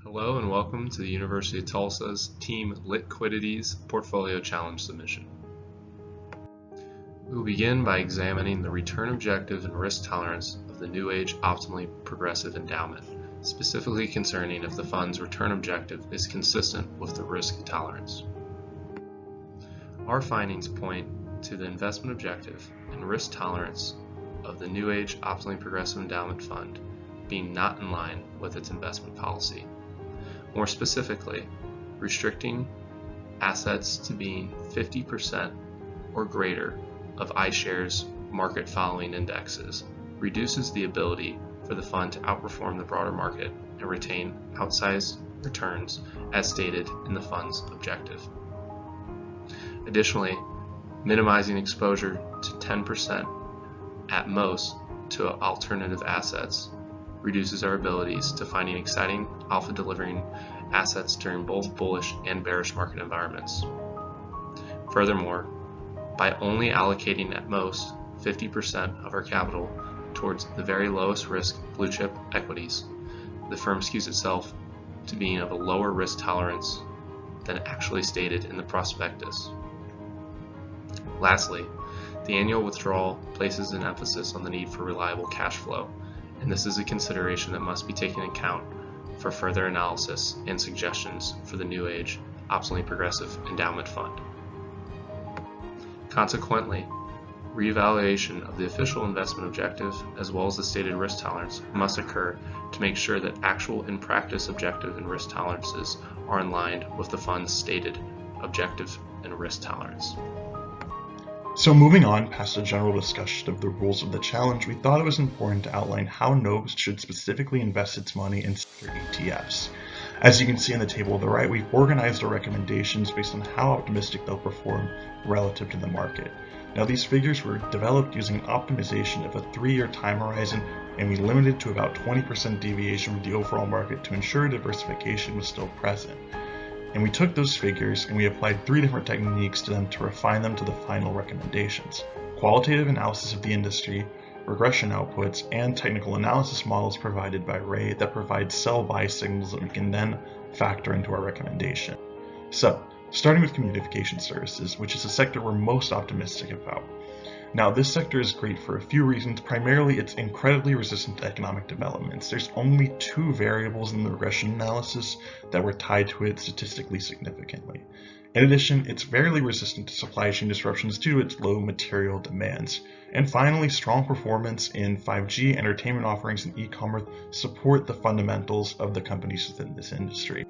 Hello and welcome to the University of Tulsa's Team Litquidity's Portfolio Challenge submission. We will begin by examining the return objective and risk tolerance of the New Age Optimally Progressive Endowment, specifically concerning if the fund's return objective is consistent with the risk tolerance. Our findings point to the investment objective and risk tolerance of the New Age Optimally Progressive Endowment Fund being not in line with its investment policy. More specifically, restricting assets to being 50% or greater of iShares market following indexes reduces the ability for the fund to outperform the broader market and retain outsized returns as stated in the fund's objective. Additionally, minimizing exposure to 10% at most to alternative assets reduces our abilities to finding exciting alpha-delivering assets during both bullish and bearish market environments. Furthermore, by only allocating at most 50% of our capital towards the very lowest risk blue chip equities, the firm skews itself to being of a lower risk tolerance than actually stated in the prospectus. Lastly, the annual withdrawal places an emphasis on the need for reliable cash flow, and this is a consideration that must be taken into account for further analysis and suggestions for the New Age Optimally Progressive Endowment Fund. Consequently, reevaluation of the official investment objective as well as the stated risk tolerance must occur to make sure that actual in practice objective and risk tolerances are in line with the fund's stated objective and risk tolerance. So moving on past a general discussion of the rules of the challenge, we thought it was important to outline how NOBS should specifically invest its money in sector ETFs. As you can see in the table on the right, we've organized our recommendations based on how optimistic they'll perform relative to the market. Now these figures were developed using optimization of a 3-year time horizon, and we limited to about 20% deviation from the overall market to ensure diversification was still present. And we took those figures and we applied 3 different techniques to them to refine them to the final recommendations: qualitative analysis of the industry, regression outputs, and technical analysis models provided by Ray that provide sell-buy signals that we can then factor into our recommendation. So, starting with communication services, which is a sector we're most optimistic about. Now, this sector is great for a few reasons. Primarily, it's incredibly resistant to economic developments. There's only 2 variables in the regression analysis that were tied to it statistically significantly. In addition, it's fairly resistant to supply chain disruptions due to its low material demands. And finally, strong performance in 5G, entertainment offerings, and e-commerce support the fundamentals of the companies within this industry.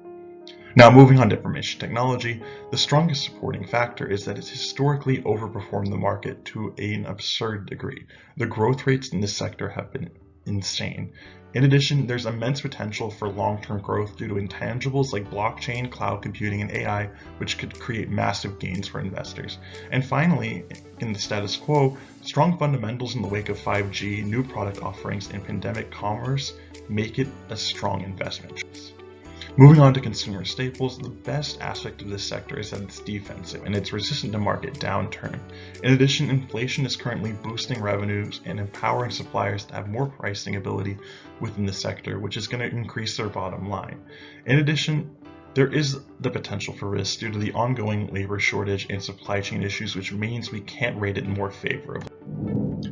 Now, moving on to information technology, the strongest supporting factor is that it's historically overperformed the market to an absurd degree. The growth rates in this sector have been insane. In addition, there's immense potential for long-term growth due to intangibles like blockchain, cloud computing, and AI, which could create massive gains for investors. And finally, in the status quo, strong fundamentals in the wake of 5G, new product offerings, and pandemic commerce make it a strong investment choice. Moving on to consumer staples, the best aspect of this sector is that it's defensive and it's resistant to market downturn. In addition, inflation is currently boosting revenues and empowering suppliers to have more pricing ability within the sector, which is going to increase their bottom line. In addition, there is the potential for risk due to the ongoing labor shortage and supply chain issues, which means we can't rate it more favorably.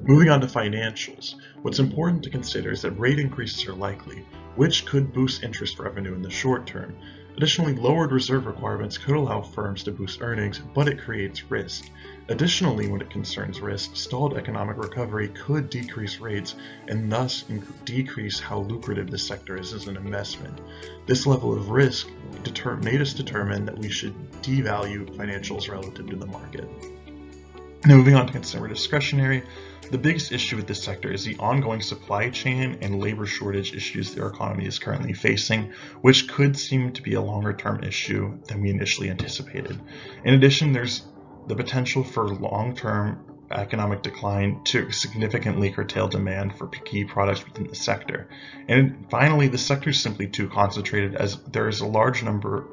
Moving on to financials, what's important to consider is that rate increases are likely, which could boost interest revenue in the short term. Additionally, lowered reserve requirements could allow firms to boost earnings, but it creates risk. Additionally, when it concerns risk, stalled economic recovery could decrease rates and thus decrease how lucrative this sector is as an investment. This level of risk made us determine that we should devalue financials relative to the market. Now, moving on to consumer discretionary, the biggest issue with this sector is the ongoing supply chain and labor shortage issues our economy is currently facing, which could seem to be a longer-term issue than we initially anticipated. In addition, there's the potential for long-term economic decline to significantly curtail demand for key products within the sector. And finally, the sector is simply too concentrated, as there is a large number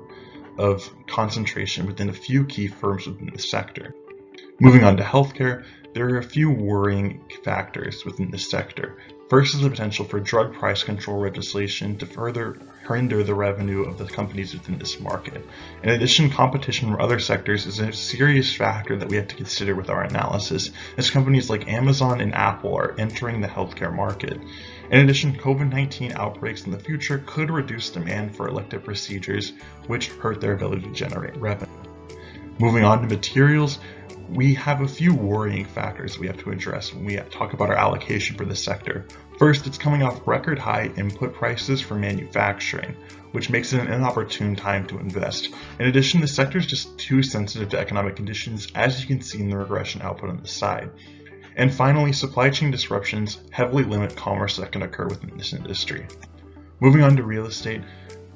of concentration within a few key firms within the sector. Moving on to healthcare, there are a few worrying factors within this sector. First is the potential for drug price control legislation to further hinder the revenue of the companies within this market. In addition, competition from other sectors is a serious factor that we have to consider with our analysis, as companies like Amazon and Apple are entering the healthcare market. In addition, COVID-19 outbreaks in the future could reduce demand for elective procedures, which hurt their ability to generate revenue. Moving on to materials, we have a few worrying factors we have to address when we talk about our allocation for this sector. First, it's coming off record high input prices for manufacturing, which makes it an inopportune time to invest. In addition, the sector is just too sensitive to economic conditions, as you can see in the regression output on the side. And finally, supply chain disruptions heavily limit commerce that can occur within this industry. Moving on to real estate,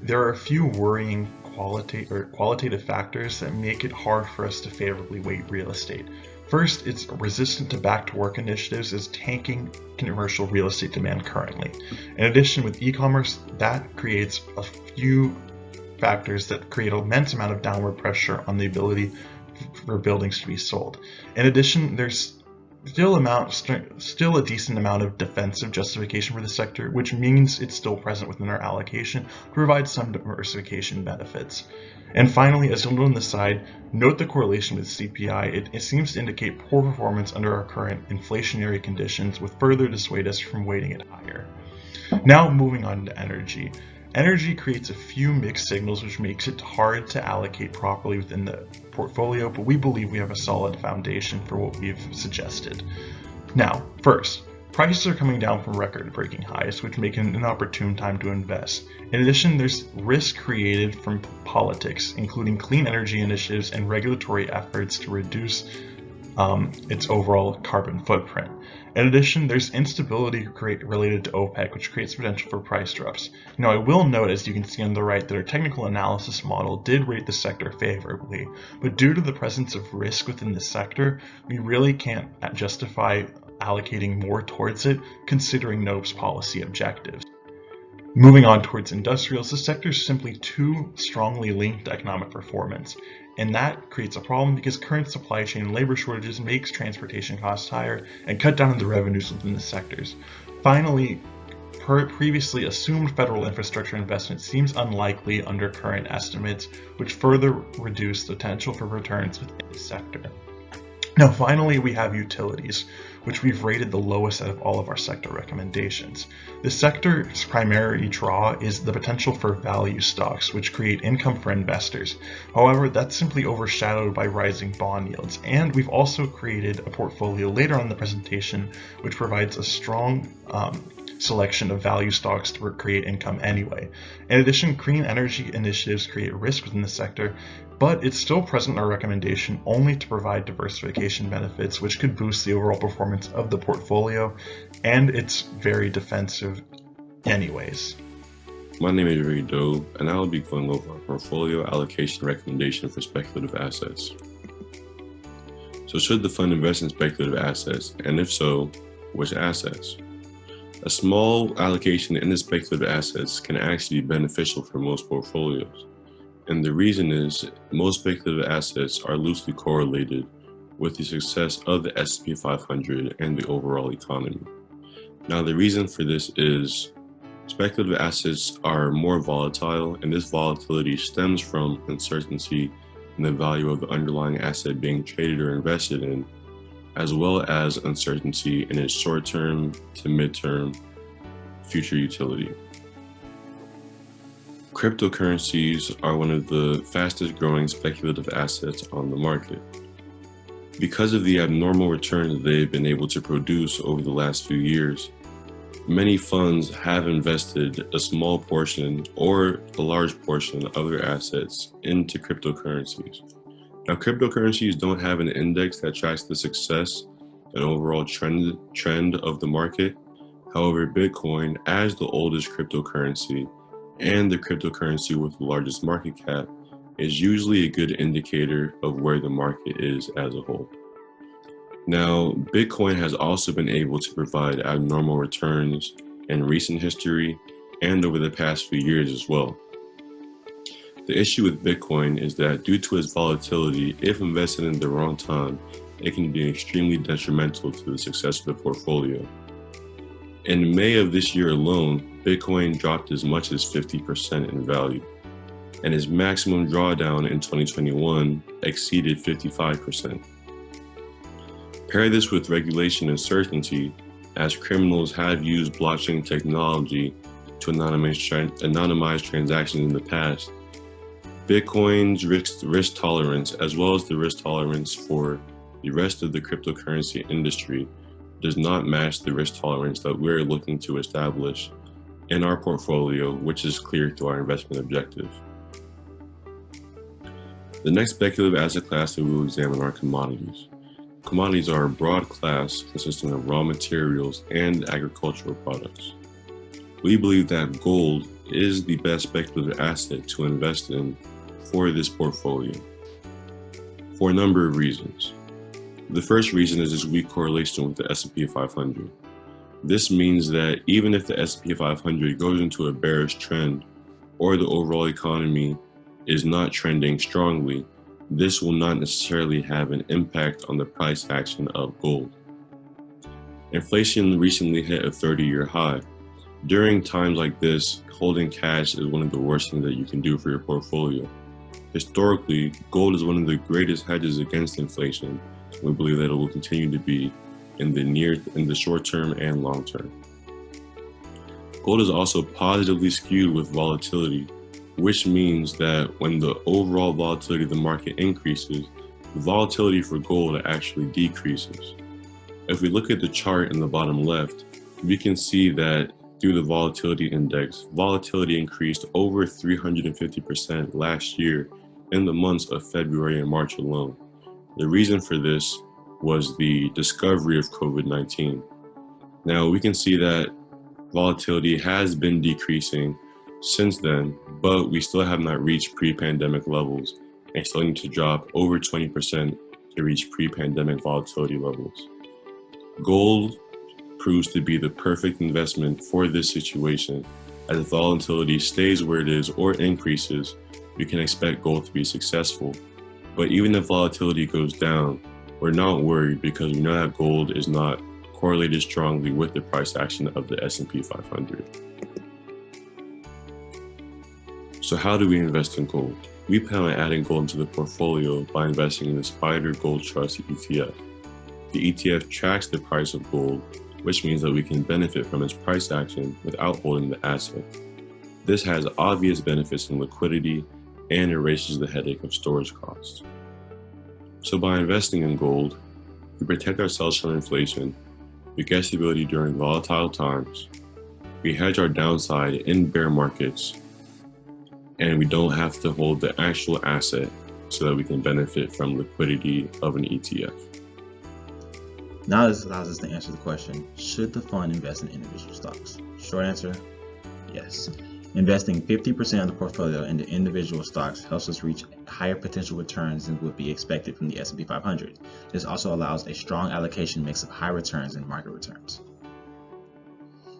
there are a few worrying qualitative factors that make it hard for us to favorably weight real estate. First, it's resistant to back-to-work initiatives as tanking commercial real estate demand currently. In addition, with e-commerce, that creates a few factors that create an immense amount of downward pressure on the ability for buildings to be sold. In addition, there's still a decent amount of defensive justification for the sector, which means it's still present within our allocation to provide some diversification benefits. And finally, as you'll note on the side, note the correlation with CPI. It seems to indicate poor performance under our current inflationary conditions, with further dissuade us from weighting it higher. Now moving on to energy. Energy creates a few mixed signals, which makes it hard to allocate properly within the portfolio, but we believe we have a solid foundation for what we've suggested. Now, first, prices are coming down from record-breaking highs, which make it an inopportune time to invest. In addition, there's risk created from politics, including clean energy initiatives and regulatory efforts to reduce its overall carbon footprint. In addition, there's instability related to OPEC, which creates potential for price drops. Now, I will note, as you can see on the right, that our technical analysis model did rate the sector favorably, but due to the presence of risk within the sector, we really can't justify allocating more towards it, considering NOPE's policy objectives. Moving on towards industrials, the sector is simply too strongly linked to economic performance, and that creates a problem because current supply chain and labor shortages makes transportation costs higher and cut down on the revenues within the sectors. Finally, previously assumed federal infrastructure investment seems unlikely under current estimates, which further reduce the potential for returns within the sector. Now finally, we have utilities, which we've rated the lowest out of all of our sector recommendations. The sector's primary draw is the potential for value stocks, which create income for investors. However, that's simply overshadowed by rising bond yields, and we've also created a portfolio later on in the presentation which provides a strong selection of value stocks to create income anyway. In addition, clean energy initiatives create risk within the sector, but it's still present in our recommendation only to provide diversification benefits, which could boost the overall performance of the portfolio, and it's very defensive anyways. My name is Rido, and I will be going over our portfolio allocation recommendation for speculative assets. So should the fund invest in speculative assets, and if so, which assets? A small allocation in the speculative assets can actually be beneficial for most portfolios. And the reason is most speculative assets are loosely correlated with the success of the S&P 500 and the overall economy. Now, the reason for this is speculative assets are more volatile, and this volatility stems from uncertainty in the value of the underlying asset being traded or invested in, as well as uncertainty in its short-term to mid-term future utility. Cryptocurrencies are one of the fastest growing speculative assets on the market. Because of the abnormal returns they've been able to produce over the last few years, many funds have invested a small portion or a large portion of their assets into cryptocurrencies. Now, cryptocurrencies don't have an index that tracks the success and overall trend of the market. However, Bitcoin, as the oldest cryptocurrency and the cryptocurrency with the largest market cap, is usually a good indicator of where the market is as a whole. Now, Bitcoin has also been able to provide abnormal returns in recent history and over the past few years as well. The issue with Bitcoin is that due to its volatility, if invested in the wrong time, it can be extremely detrimental to the success of the portfolio. In May of this year alone, Bitcoin dropped as much as 50% in value, and its maximum drawdown in 2021 exceeded 55%. Pair this with regulation uncertainty, as criminals have used blockchain technology to anonymize transactions in the past. Bitcoin's risk tolerance, as well as the risk tolerance for the rest of the cryptocurrency industry, does not match the risk tolerance that we're looking to establish in our portfolio, which is clear through our investment objective. The next speculative asset class that we will examine are commodities. Commodities are a broad class consisting of raw materials and agricultural products. We believe that gold is the best speculative asset to invest in for this portfolio for a number of reasons. The first reason is its weak correlation with the S&P 500. This means that even if the S&P 500 goes into a bearish trend or the overall economy is not trending strongly, this will not necessarily have an impact on the price action of gold. Inflation recently hit a 30-year high. During times like this, holding cash is one of the worst things that you can do for your portfolio. Historically, gold is one of the greatest hedges against inflation. We believe that it will continue to be in the short term and long term. Gold is also positively skewed with volatility, which means that when the overall volatility of the market increases, the volatility for gold actually decreases. If we look at the chart in the bottom left, we can see that through the volatility index, volatility increased over 350% last year in the months of February and March alone. The reason for this was the discovery of COVID-19. Now we can see that volatility has been decreasing since then, but we still have not reached pre-pandemic levels and still need to drop over 20% to reach pre-pandemic volatility levels. Gold proves to be the perfect investment for this situation, as if volatility stays where it is or increases, we can expect gold to be successful. But even if volatility goes down, we're not worried because we know that gold is not correlated strongly with the price action of the S&P 500. So how do we invest in gold? We plan on adding gold into the portfolio by investing in the SPDR Gold Trust ETF. The ETF tracks the price of gold, which means that we can benefit from its price action without holding the asset. This has obvious benefits in liquidity and erases the headache of storage costs. So by investing in gold, we protect ourselves from inflation, we get stability during volatile times, we hedge our downside in bear markets, and we don't have to hold the actual asset so that we can benefit from liquidity of an ETF. Now this allows us to answer the question, should the fund invest in individual stocks? Short answer, yes. Investing 50% of the portfolio into individual stocks helps us reach higher potential returns than would be expected from the S&P 500. This also allows a strong allocation mix of high returns and market returns.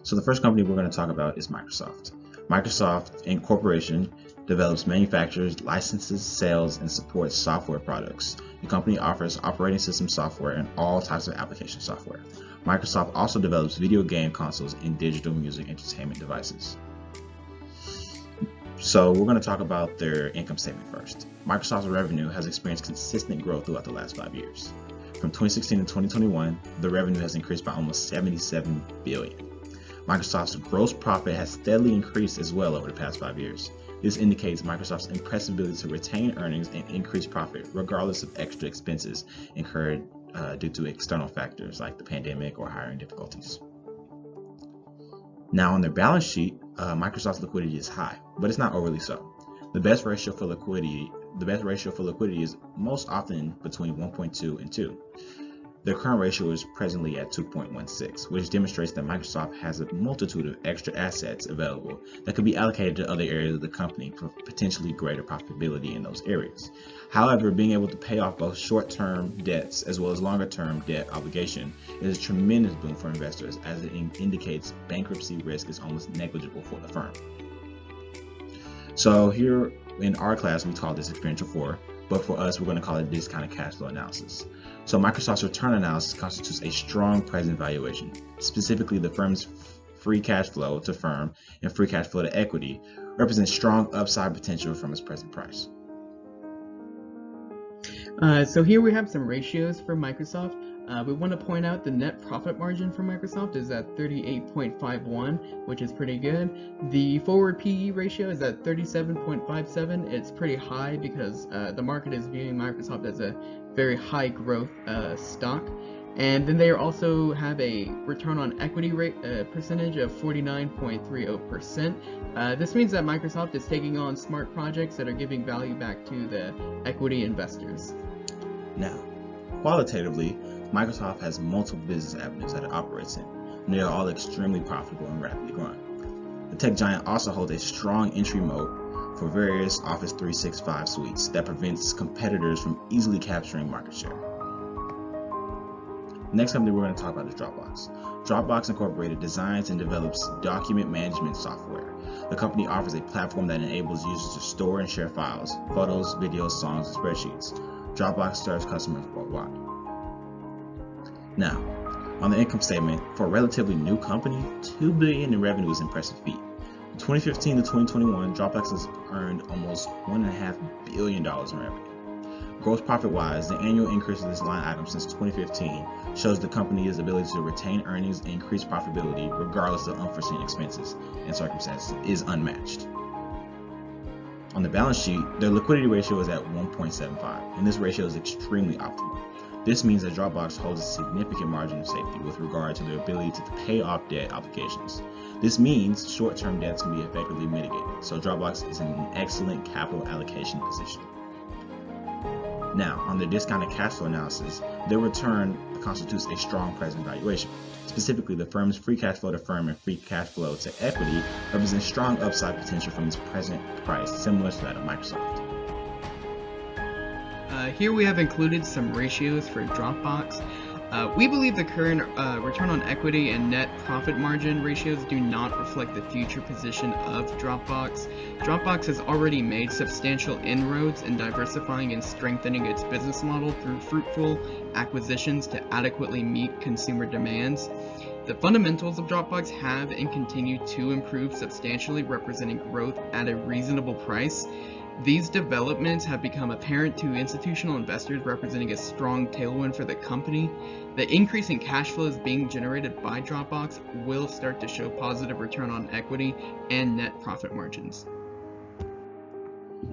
So the first company we're going to talk about is Microsoft. Microsoft Incorporation develops, manufactures, licenses, sells, and supports software products. The company offers operating system software and all types of application software. Microsoft also develops video game consoles and digital music entertainment devices. So we're going to talk about their income statement first. Microsoft's revenue has experienced consistent growth throughout the last 5 years. From 2016 to 2021, the revenue has increased by almost $77 billion. Microsoft's gross profit has steadily increased as well over the past 5 years. This indicates Microsoft's impressive ability to retain earnings and increase profit, regardless of extra expenses incurred due to external factors like the pandemic or hiring difficulties. Now on their balance sheet, Microsoft's liquidity is high, but it's not overly so. The best ratio for liquidity is most often between 1.2 and 2. Their current ratio is presently at 2.16, which demonstrates that Microsoft has a multitude of extra assets available that could be allocated to other areas of the company for potentially greater profitability in those areas. However, being able to pay off both short-term debts as well as longer-term debt obligation is a tremendous boon for investors, as it indicates bankruptcy risk is almost negligible for the firm. So here in our class, we call this Experiential 4. but for us, we're going to call it discounted cash flow analysis. So Microsoft's return analysis constitutes a strong present valuation. Specifically, the firm's free cash flow to firm and free cash flow to equity represents strong upside potential from its present price. So here we have some ratios for Microsoft. We want to point out the net profit margin for Microsoft is at 38.51, which is pretty good. The forward PE ratio is at 37.57. It's pretty high because the market is viewing Microsoft as a very high growth stock. And then they also have a return on equity rate percentage of 49.30%. This means that Microsoft is taking on smart projects that are giving value back to the equity investors. Now, qualitatively, Microsoft has multiple business avenues that it operates in, and they are all extremely profitable and rapidly growing. The tech giant also holds a strong entry moat for various Office 365 suites that prevents competitors from easily capturing market share. The next company we're going to talk about is Dropbox. Dropbox Incorporated designs and develops document management software. The company offers a platform that enables users to store and share files, photos, videos, songs, and spreadsheets. Dropbox serves customers worldwide. Now, on the income statement, for a relatively new company, $2 billion in revenue is an impressive feat. From 2015 to 2021, Dropbox has earned almost $1.5 billion in revenue. Gross profit-wise, the annual increase of this line item since 2015 shows the company's ability to retain earnings and increase profitability regardless of unforeseen expenses and circumstances is unmatched. On the balance sheet, their liquidity ratio is at 1.75, and this ratio is extremely optimal. This means that Dropbox holds a significant margin of safety with regard to their ability to pay off debt obligations. This means short-term debts can be effectively mitigated, so Dropbox is in an excellent capital allocation position. Now, on the discounted cash flow analysis, their return constitutes a strong present valuation. Specifically, the firm's free cash flow to firm and free cash flow to equity represents strong upside potential from its present price, similar to that of Microsoft. Here we have included some ratios for Dropbox. We believe the current return on equity and net profit margin ratios do not reflect the future position of Dropbox. Dropbox has already made substantial inroads in diversifying and strengthening its business model through fruitful acquisitions to adequately meet consumer demands. The fundamentals of Dropbox have and continue to improve substantially, representing growth at a reasonable price. These developments have become apparent to institutional investors, representing a strong tailwind for the company. The increase in cash flows being generated by Dropbox will start to show positive return on equity and net profit margins.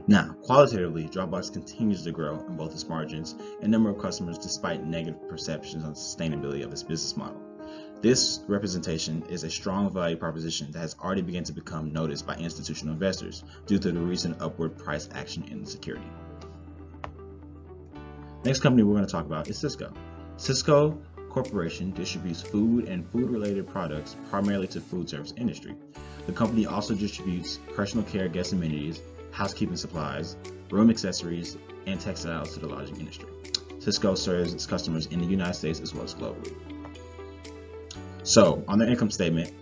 Now, qualitatively, Dropbox continues to grow in both its margins and number of customers despite negative perceptions on the sustainability of its business model. This representation is a strong value proposition that has already begun to become noticed by institutional investors due to the recent upward price action in the security. Next company we're going to talk about is Cisco. Cisco Corporation distributes food and food-related products primarily to the food service industry. The company also distributes personal care guest amenities, housekeeping supplies, room accessories, and textiles to the lodging industry. Cisco serves its customers in the United States as well as globally. So, on their income statement,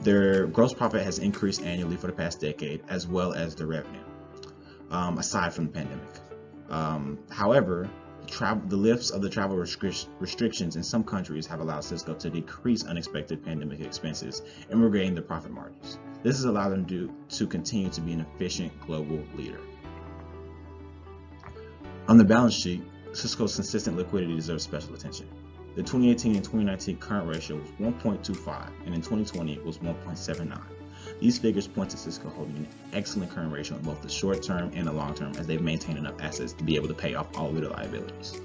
their gross profit has increased annually for the past decade, as well as their revenue, aside from the pandemic. However, the lifts of the travel restrictions in some countries have allowed Cisco to decrease unexpected pandemic expenses and regain their profit margins. This has allowed them to continue to be an efficient global leader. On the balance sheet, Cisco's consistent liquidity deserves special attention. The 2018 and 2019 current ratio was 1.25, and in 2020 it was 1.79. These figures point to Cisco holding an excellent current ratio in both the short term and the long term, as they've maintained enough assets to be able to pay off all of their liabilities.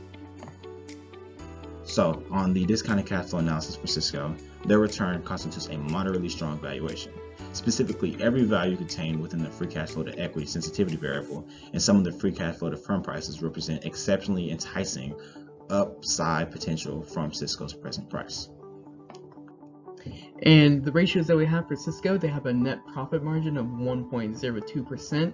So, on the discounted cash flow analysis for Cisco, their return constitutes a moderately strong valuation. Specifically, every value contained within the free cash flow to equity sensitivity variable and some of the free cash flow to firm prices represent exceptionally enticing upside potential from Cisco's present price. And the ratios that we have for Cisco, they have a net profit margin of 1.02%,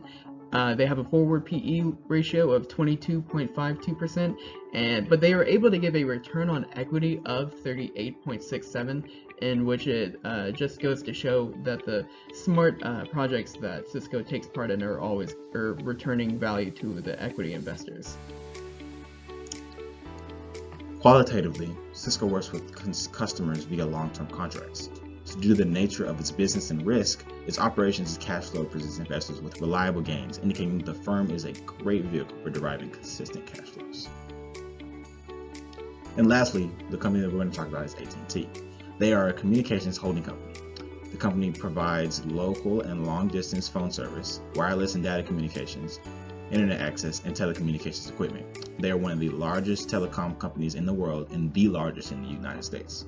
They have a forward PE ratio of 22.52%, but they were able to give a return on equity of 38.67%, in which it just goes to show that the smart projects that Cisco takes part in are always returning value to the equity investors. Qualitatively, Cisco works with customers via long-term contracts. So due to the nature of its business and risk, its operations and cash flow presents investors with reliable gains, indicating the firm is a great vehicle for deriving consistent cash flows. And lastly, the company that we're going to talk about is AT&T. They are a communications holding company. The company provides local and long-distance phone service, wireless and data communications, internet access, and telecommunications equipment. They are one of the largest telecom companies in the world and the largest in the United States.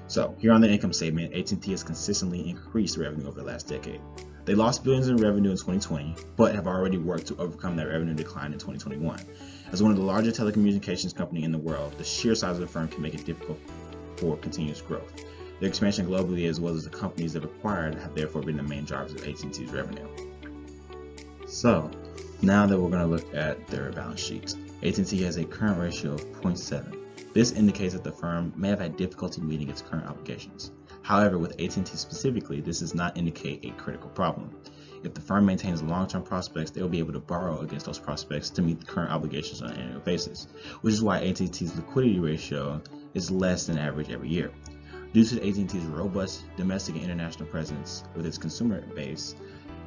So here on the income statement, AT&T has consistently increased revenue over the last decade. They lost billions in revenue in 2020, but have already worked to overcome that revenue decline in 2021. As one of the largest telecommunications companies in the world, the sheer size of the firm can make it difficult for continuous growth. Their expansion globally, as well as the companies they've acquired, have therefore been the main drivers of AT&T's revenue. So now that we're going to look at their balance sheet, AT&T has a current ratio of 0.7. This indicates that the firm may have had difficulty meeting its current obligations. However, with AT&T specifically, this does not indicate a critical problem. If the firm maintains long-term prospects, they will be able to borrow against those prospects to meet the current obligations on an annual basis, which is why AT&T's liquidity ratio is less than average every year. Due to AT&T's robust domestic and international presence with its consumer base,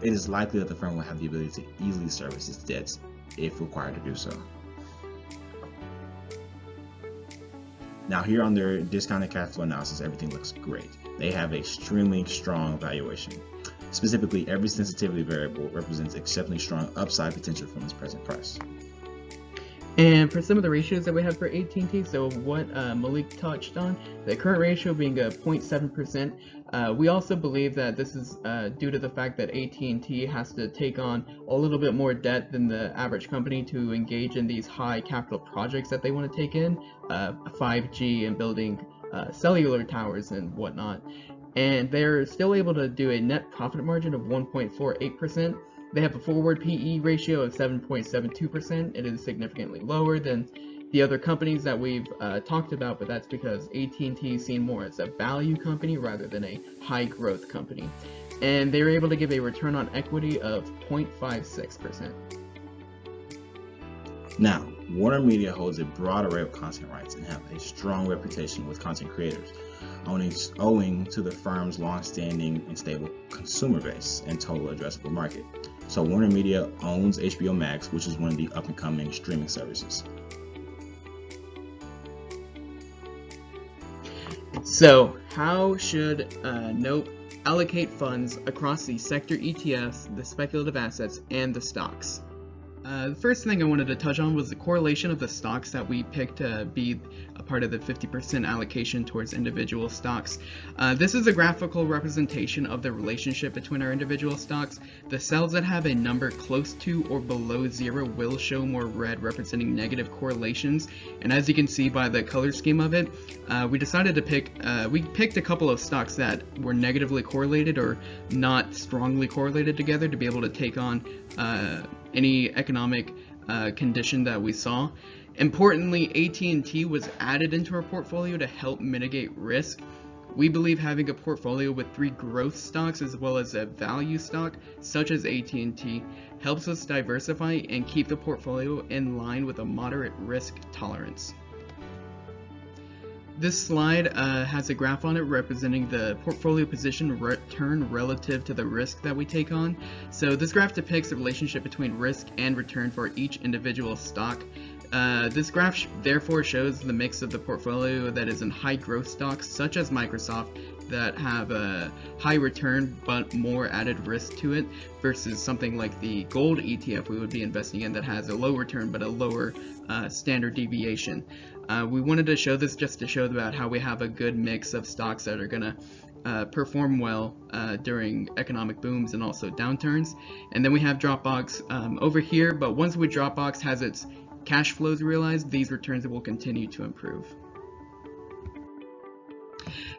it is likely that the firm will have the ability to easily service its debts if required to do so. Now here on their discounted cash flow analysis, everything looks great. They have an extremely strong valuation. Specifically, every sensitivity variable represents exceptionally strong upside potential from its present price. And for some of the ratios that we have for AT&T, so what Malik touched on, the current ratio being a 0.7%, we also believe that this is due to the fact that AT&T has to take on a little bit more debt than the average company to engage in these high capital projects that they want to take in, 5G and building cellular towers and whatnot. And they're still able to do a net profit margin of 1.48%. They have a forward PE ratio of 7.72%. It is significantly lower than the other companies that we've talked about, but that's because AT&T is seen more as a value company rather than a high growth company. And they were able to give a return on equity of 0.56%. Now, Warner Media holds a broad array of content rights and have a strong reputation with content creators, owing to the firm's long-standing and stable consumer base and total addressable market. So Warner Media owns HBO Max, which is one of the up-and-coming streaming services. So how should NOPE allocate funds across the sector ETFs, the speculative assets, and the stocks? The first thing I wanted to touch on was the correlation of the stocks that we picked to be a part of the 50% allocation towards individual stocks. This is a graphical representation of the relationship between our individual stocks. The cells that have a number close to or below 0 will show more red, representing negative correlations. And as you can see by the color scheme of it, we decided to picked a couple of stocks that were negatively correlated or not strongly correlated together to be able to take on any economic condition that we saw. Importantly, AT&T was added into our portfolio to help mitigate risk. We believe having a portfolio with 3 growth stocks as well as a value stock, such as AT&T, helps us diversify and keep the portfolio in line with a moderate risk tolerance. This slide has a graph on it representing the portfolio position return relative to the risk that we take on. So this graph depicts the relationship between risk and return for each individual stock. This graph therefore shows the mix of the portfolio that is in high growth stocks such as Microsoft that have a high return but more added risk to it versus something like the gold ETF we would be investing in that has a low return but a lower standard deviation. We wanted to show this just to show about how we have a good mix of stocks that are going to perform well during economic booms and also downturns. And then we have Dropbox over here, but once Dropbox has its cash flows realized, these returns will continue to improve.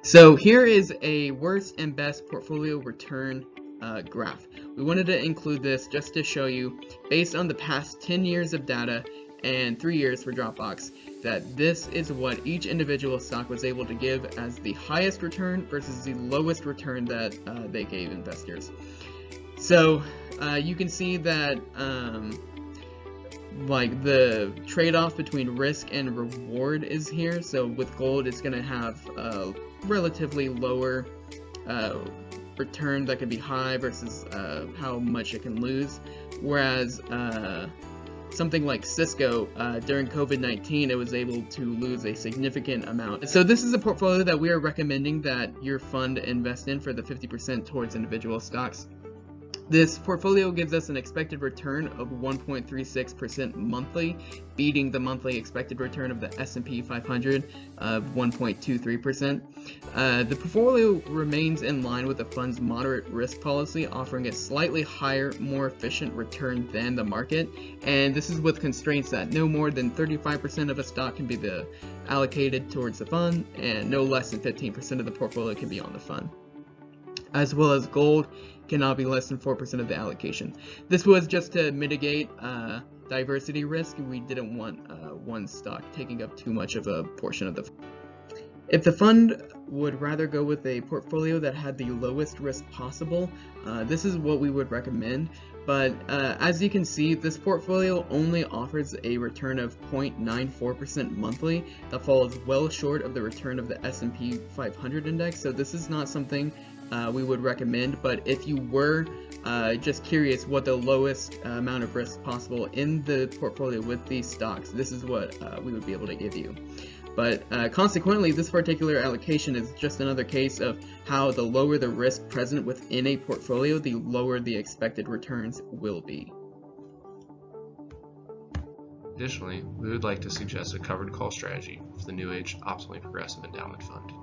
So here is a worst and best portfolio return graph. We wanted to include this just to show you, based on the past 10 years of data and 3 years for Dropbox, that this is what each individual stock was able to give as the highest return versus the lowest return that they gave investors. So you can see that like the trade-off between risk and reward is here. So with gold, it's going to have a relatively lower return that can be high versus how much it can lose, whereas something like Cisco, during COVID-19, it was able to lose a significant amount. So this is a portfolio that we are recommending that your fund invest in for the 50% towards individual stocks. This portfolio gives us an expected return of 1.36% monthly, beating the monthly expected return of the S&P 500 of 1.23%. The portfolio remains in line with the fund's moderate risk policy, offering a slightly higher, more efficient return than the market. And this is with constraints that no more than 35% of a stock can be allocated towards the fund, and no less than 15% of the portfolio can be on the fund. As well as gold cannot be less than 4% of the allocation. This was just to mitigate diversity risk. We didn't want one stock taking up too much of a portion of the fund. If the fund would rather go with a portfolio that had the lowest risk possible, this is what we would recommend. But as you can see, this portfolio only offers a return of 0.94% monthly. That falls well short of the return of the S&P 500 index. So this is not something we would recommend. But if you were just curious what the lowest amount of risk possible in the portfolio with these stocks, this is what we would be able to give you. But consequently, this particular allocation is just another case of how the lower the risk present within a portfolio, the lower the expected returns will be. Additionally, we would like to suggest a covered call strategy for the New Age Optimally Progressive Endowment Fund.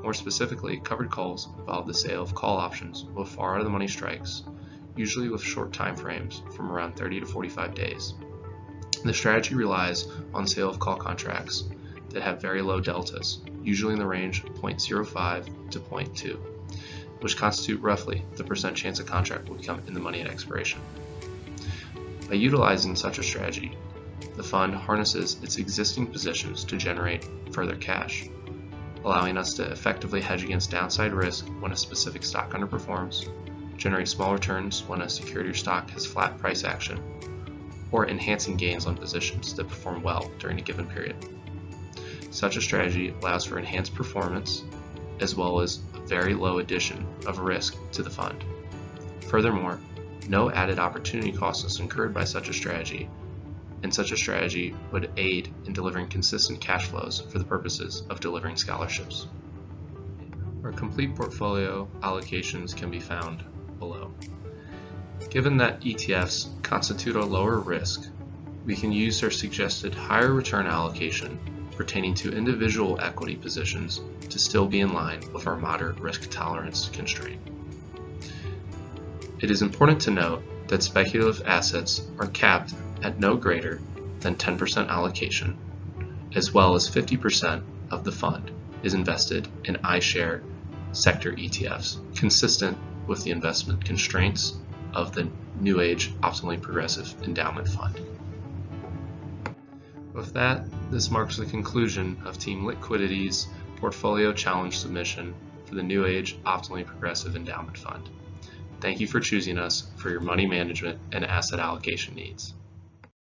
More specifically, covered calls involve the sale of call options with far out of the money strikes, usually with short time frames from around 30 to 45 days. The strategy relies on sale of call contracts that have very low deltas, usually in the range of 0.05 to 0.2, which constitute roughly the % chance a contract will become in the money at expiration. By utilizing such a strategy, the fund harnesses its existing positions to generate further cash, allowing us to effectively hedge against downside risk when a specific stock underperforms, generate small returns when a security or stock has flat price action, or enhancing gains on positions that perform well during a given period. Such a strategy allows for enhanced performance as well as a very low addition of risk to the fund. Furthermore, no added opportunity cost is incurred by such a strategy, and such a strategy would aid in delivering consistent cash flows for the purposes of delivering scholarships. Our complete portfolio allocations can be found below. Given that ETFs constitute a lower risk, we can use our suggested higher return allocation pertaining to individual equity positions to still be in line with our moderate risk tolerance constraint. It is important to note that speculative assets are capped at no greater than 10% allocation, as well as 50% of the fund is invested in iShare sector ETFs, consistent with the investment constraints of the New Age Optimally Progressive Endowment Fund. With that, this marks the conclusion of Team Litquidity's Portfolio Challenge submission for the New Age Optimally Progressive Endowment Fund. Thank you for choosing us for your money management and asset allocation needs.